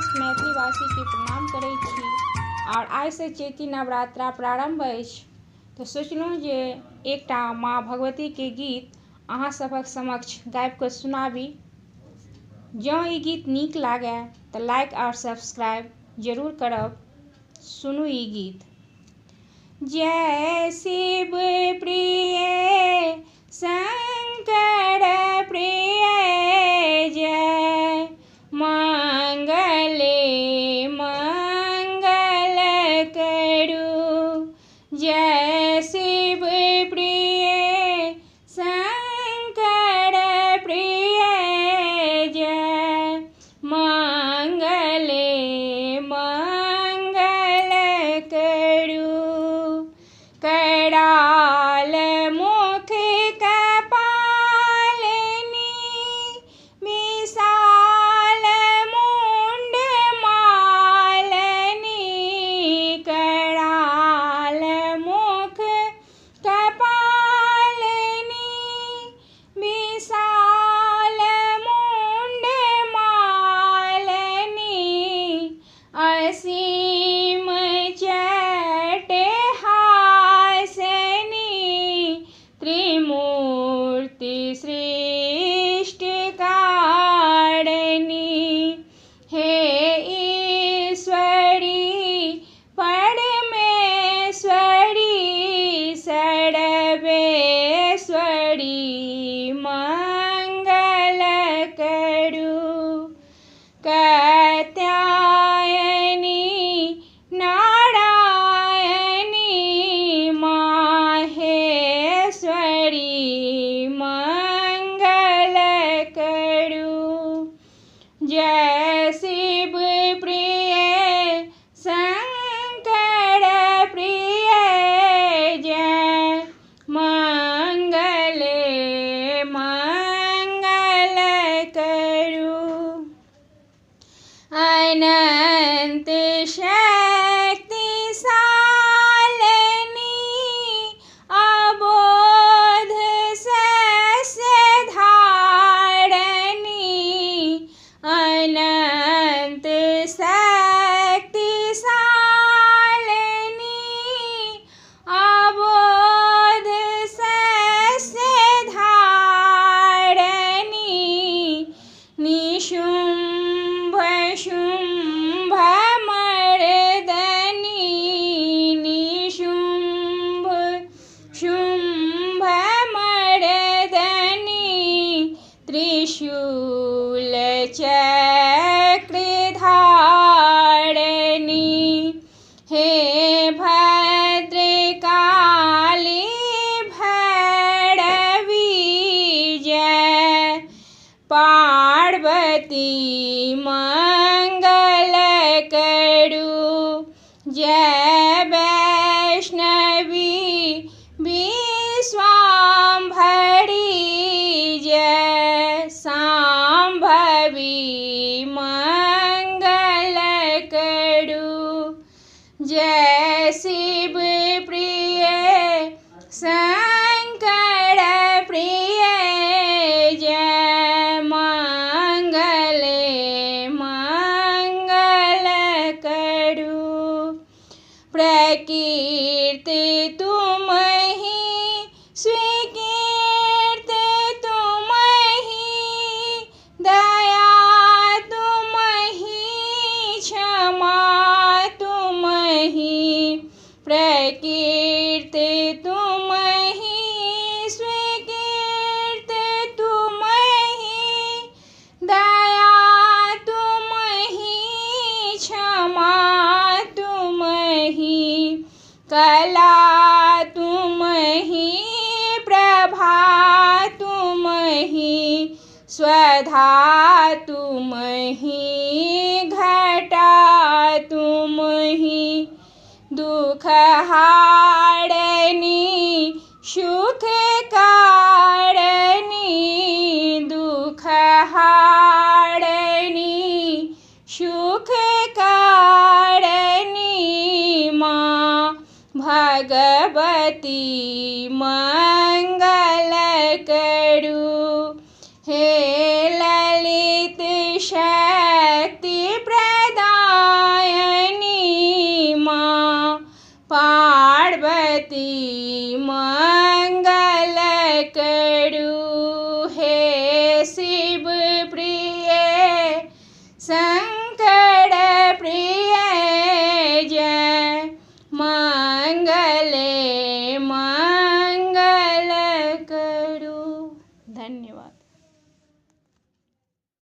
समस्त मैथिलीवासी के प्रणाम करै छी और आइ से चैती नवरात्रा प्रारंभ अछि। तो सोचलहुँ जे एकटा माँ भगवती के गीत अहाँ सभक समक्ष गाबि कऽ सुनाबी। जँ ई गीत नीक लागय तऽ लाइक और सब्सक्राइब जरूर करब। सुनू ई गीत। जय शिव प्रिय शंकर प्रिय जय मंगले मंगल करू। जय शिव प्रिय शंकर प्रिय जय मंगले मंगल करू। कराल मुख कपालिनी विशाल मुंड मालिनी। कराल मुख कपालिनी विशाल मुंड मालिनी। असीम त्रिमूर्ति सृष्टि कारिणी। हे ईश्वरी परमेश्वरी सर्वेश्वरी मंगल करू। कात्यायनी नारायणी माहेश्वरी मंगल करू। जय शिव प्रिय शंकर प्रिय जय मंगले मंगल करू। अनंत शक्तिशालिनी अबोध सस्यधारिणी। अनंत शक्तिशालिनी अबोध सस्यधारिणी। निशुंभ शुंभ मर्दनी निशुंभ शुंभ मर्दनी। त्रिशूल चक्रधारिणी। हे भद्रकाली भैरवी जय पार्वती मंगल करू। जय वैष्णवी विश्वाम्भरी जय सांभवी मंगल करू। जय शिव प्रिय शंकर प्रिय जय मंगले मंगल करू। प्रकीर्ति तुम ही स्वीकीर्ति तुम ही दया तुम ही क्षमा तुम ही। प्रकीर्ति तुम ही स्वीकीर्ति तुम ही दया तुम ही क्षमा तुम ही। कला तुम ही प्रभा तुम ही स्वधा तुम ही घटा तुम ही। दुख हारनी सुख कारणी। दुख हारनी सुख कारणी माँ भगवती मंगल करू। हे ललित शक्ति प्रदान मंगल करू